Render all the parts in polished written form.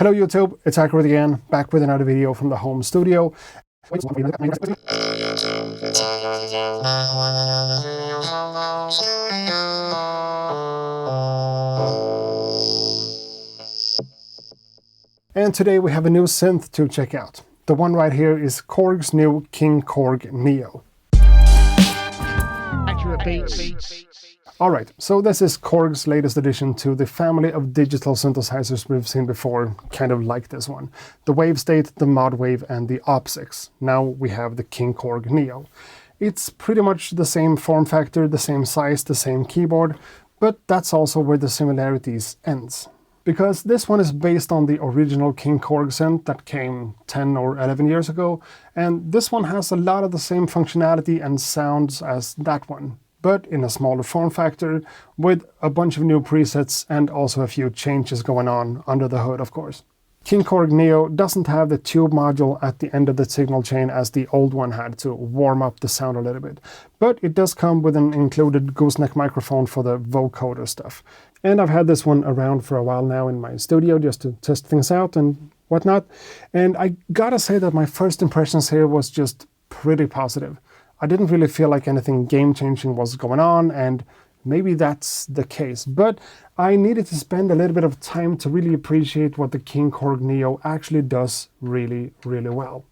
Hello YouTube, it's Hyperfollow again, back with another video from the home studio. And today we have a new synth to check out. The one right here is KORG's new KingKorg Neo. Accurate beats. Alright, so this is KORG's latest addition to the family of digital synthesizers we've seen before, kind of like this one. The Wavestate, the ModWave, and the OP6. Now we have the KingKorg Neo. It's pretty much the same form factor, the same size, the same keyboard, but that's also where the similarities ends. Because this one is based on the original KingKorg synth that came 10 or 11 years ago, and this one has a lot of the same functionality and sounds as that one, but in a smaller form factor, with a bunch of new presets and also a few changes going on under the hood, of course. KingKorg Neo doesn't have the tube module at the end of the signal chain as the old one had to warm up the sound a little bit, but it does come with an included gooseneck microphone for the vocoder stuff. And I've had this one around for a while now in my studio just to test things out and whatnot, and I gotta say that my first impressions here was just pretty positive. I didn't really feel like anything game-changing was going on, and maybe that's the case. But I needed to spend a little bit of time to really appreciate what the KingKorg Neo actually does really, really well.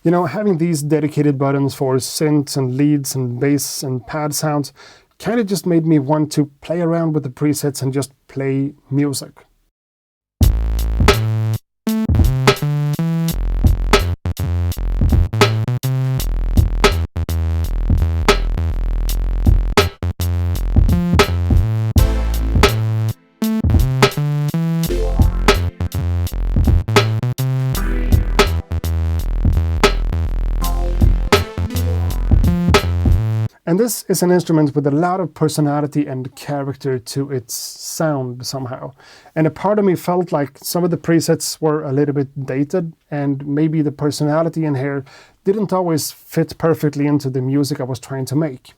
You know, having these dedicated buttons for synths and leads and bass and pad sounds kind of just made me want to play around with the presets and just play music. And this is an instrument with a lot of personality and character to its sound somehow. And a part of me felt like some of the presets were a little bit dated, and maybe the personality in here didn't always fit perfectly into the music I was trying to make,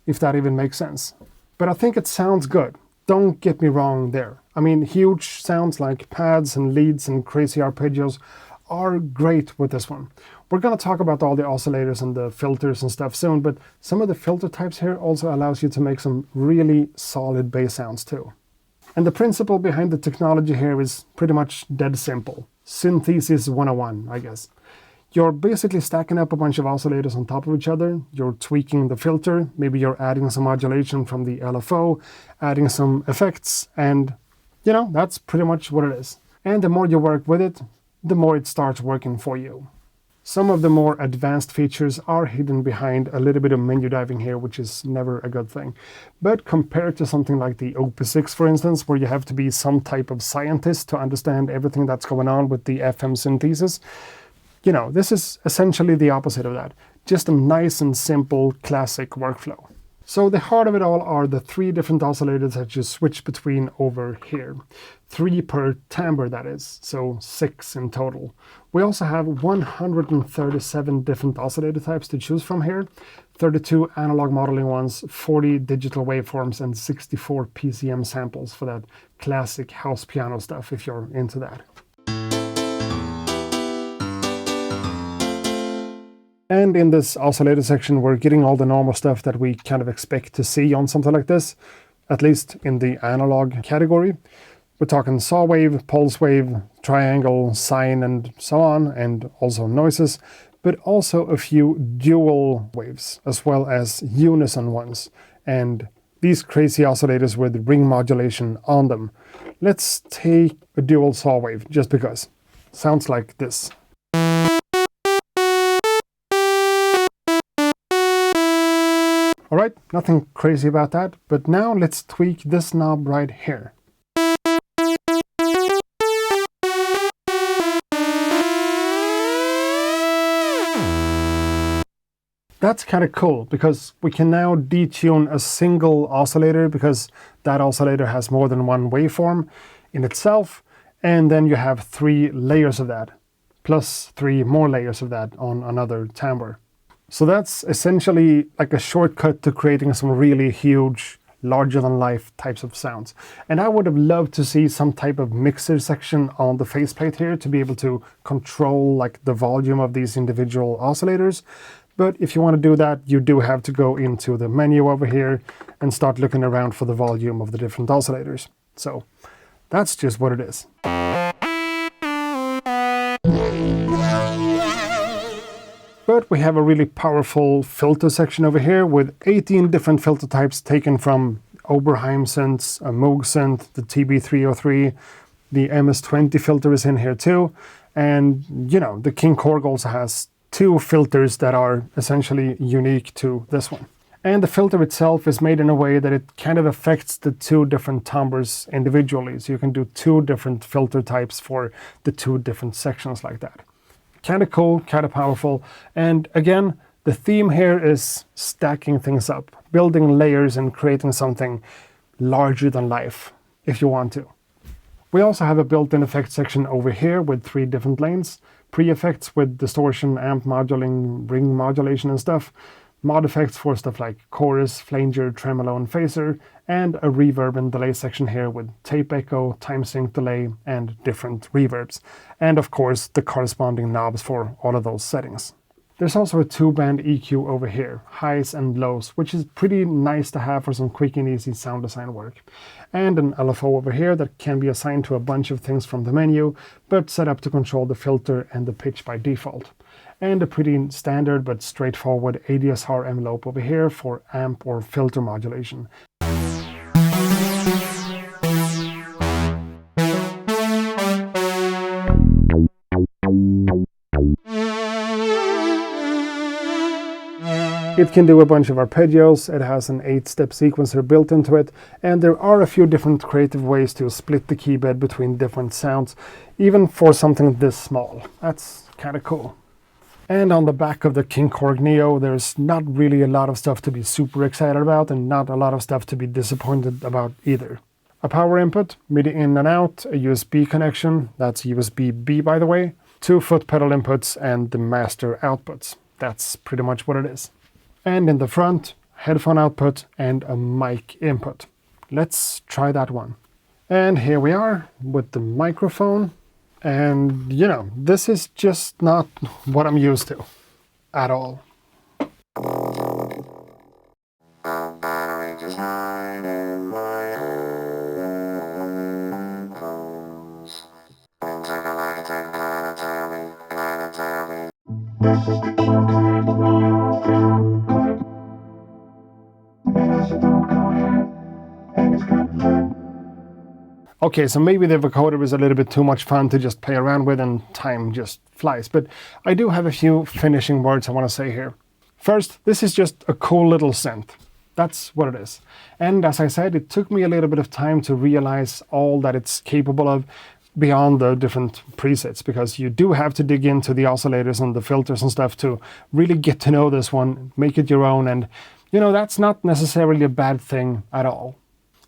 if that even makes sense. But I think it sounds good. Don't get me wrong there. I mean, huge sounds like pads and leads and crazy arpeggios are great with this one. We're going to talk about all the oscillators and the filters and stuff soon, but some of the filter types here also allows you to make some really solid bass sounds too. And the principle behind the technology here is pretty much dead simple. Synthesis 101, I guess. You're basically stacking up a bunch of oscillators on top of each other, you're tweaking the filter, maybe you're adding some modulation from the LFO, adding some effects, and you know, that's pretty much what it is. And the more you work with it, the more it starts working for you. Some of the more advanced features are hidden behind a little bit of menu diving here, which is never a good thing. But compared to something like the OP6, for instance, where you have to be some type of scientist to understand everything that's going on with the FM synthesis, you know, this is essentially the opposite of that. Just a nice and simple classic workflow. So the heart of it all are the 3 different oscillators that you switch between over here. 3 per timbre, that is, so 6 in total. We also have 137 different oscillator types to choose from here, 32 analog modeling ones, 40 digital waveforms, and 64 PCM samples for that classic house piano stuff if you're into that. And in this oscillator section, we're getting all the normal stuff that we kind of expect to see on something like this, at least in the analog category. We're talking saw wave, pulse wave, triangle, sine, and so on, and also noises, but also a few dual waves, as well as unison ones, and these crazy oscillators with ring modulation on them. Let's take a dual saw wave, just because. Sounds like this. Alright, nothing crazy about that, but now let's tweak this knob right here. That's kind of cool, because we can now detune a single oscillator, because that oscillator has more than one waveform in itself, and then you have 3 layers of that, plus 3 more layers of that on another timbre. So that's essentially like a shortcut to creating some really huge larger-than-life types of sounds. And I would have loved to see some type of mixer section on the faceplate here to be able to control like the volume of these individual oscillators. But if you want to do that, you do have to go into the menu over here and start looking around for the volume of the different oscillators. So that's just what it is. But we have a really powerful filter section over here with 18 different filter types taken from Oberheim synths, a Moog synth, the TB303, the MS-20 filter is in here too. And, you know, the KingKorg also has 2 filters that are essentially unique to this one. And the filter itself is made in a way that it kind of affects the 2 different timbres individually. So you can do 2 different filter types for the 2 different sections like that. Kind of cool, kind of powerful. And again, the theme here is stacking things up, building layers and creating something larger than life, if you want to. We also have a built-in effects section over here with 3 different lanes. Pre-effects with distortion, amp modulating, ring modulation and stuff. Mod effects for stuff like chorus, flanger, tremolo, and phaser, and a reverb and delay section here with tape echo, time sync delay, and different reverbs. And of course, the corresponding knobs for all of those settings. There's also a 2-band EQ over here, highs and lows, which is pretty nice to have for some quick and easy sound design work. And an LFO over here that can be assigned to a bunch of things from the menu, but set up to control the filter and the pitch by default. And a pretty standard but straightforward ADSR envelope over here for amp or filter modulation. It can do a bunch of arpeggios, it has an 8-step sequencer built into it, and there are a few different creative ways to split the keybed between different sounds, even for something this small. That's kind of cool. And on the back of the KingKorg Neo, there's not really a lot of stuff to be super excited about and not a lot of stuff to be disappointed about either. A power input, MIDI in and out, a USB connection, that's USB-B by the way, 2 foot pedal inputs and the master outputs. That's pretty much what it is. And in the front, headphone output and a mic input. Let's try that one. And here we are with the microphone. And, you know, this is just not what I'm used to at all. Okay, so maybe the vocoder is a little bit too much fun to just play around with and time just flies, but I do have a few finishing words I want to say here. First, this is just a cool little synth. That's what it is. And as I said, it took me a little bit of time to realize all that it's capable of beyond the different presets, because you do have to dig into the oscillators and the filters and stuff to really get to know this one, make it your own, and you know, that's not necessarily a bad thing at all.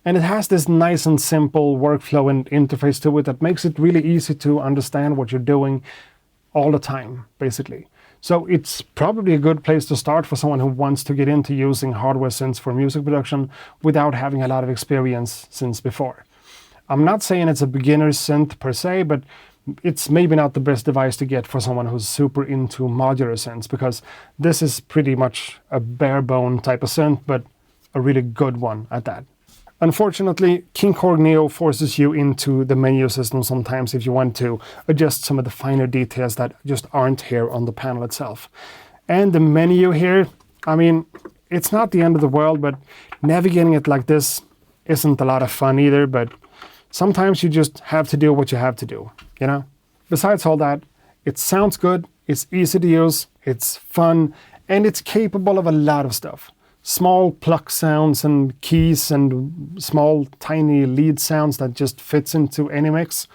And it has this nice and simple workflow and interface to it that makes it really easy to understand what you're doing all the time, basically. So it's probably a good place to start for someone who wants to get into using hardware synths for music production without having a lot of experience since before. I'm not saying it's a beginner's synth per se, but it's maybe not the best device to get for someone who's super into modular synths, because this is pretty much a bare bone type of synth, but a really good one at that. Unfortunately, KingKorg Neo forces you into the menu system sometimes if you want to adjust some of the finer details that just aren't here on the panel itself. And the menu here, I mean, it's not the end of the world, but navigating it like this isn't a lot of fun either, but sometimes you just have to do what you have to do, you know? Besides all that, it sounds good, it's easy to use, it's fun, and it's capable of a lot of stuff. Small pluck sounds and keys and small tiny lead sounds that just fits into any mix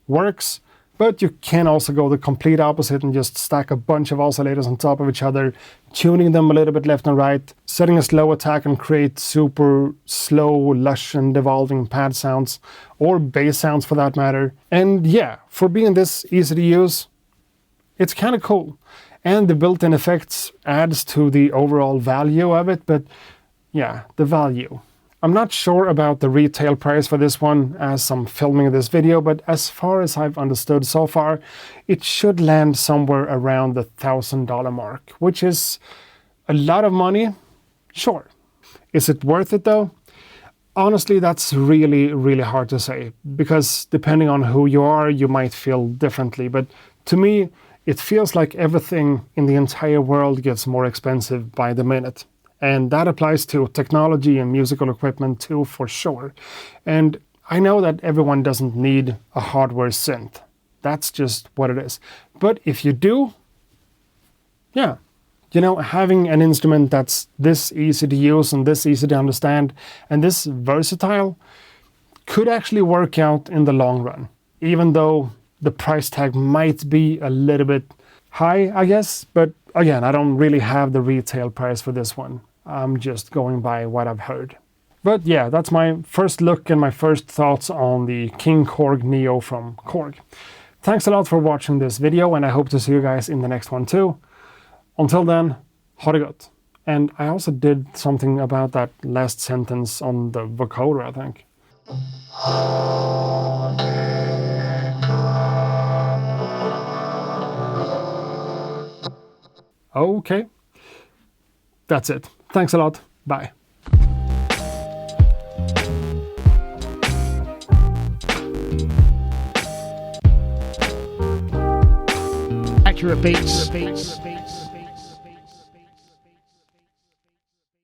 works, but you can also go the complete opposite and just stack a bunch of oscillators on top of each other, tuning them a little bit left and right, setting a slow attack and create super slow, lush and evolving pad sounds, or bass sounds for that matter. And yeah, for being this easy to use, it's kind of cool. And the built-in effects adds to the overall value of it, but yeah, the value. I'm not sure about the retail price for this one as I'm filming this video, but as far as I've understood so far, it should land somewhere around the $1,000 mark, which is a lot of money, sure. Is it worth it though? Honestly, that's really, really hard to say, because depending on who you are, you might feel differently. But to me, it feels like everything in the entire world gets more expensive by the minute. And that applies to technology and musical equipment too, for sure. And I know that everyone doesn't need a hardware synth. That's just what it is. But if you do, yeah. You know, having an instrument that's this easy to use and this easy to understand and this versatile could actually work out in the long run, even though the price tag might be a little bit high, I guess. But again, I don't really have the retail price for this one. I'm just going by what I've heard. But yeah, that's my first look and my first thoughts on the KingKorg Neo from Korg. Thanks a lot for watching this video, and I hope to see you guys in the next one too. Until then, ha det gott. And I also did something about that last sentence on the vocoder, I think. Okay. That's it. Thanks a lot. Bye. Accurate beats.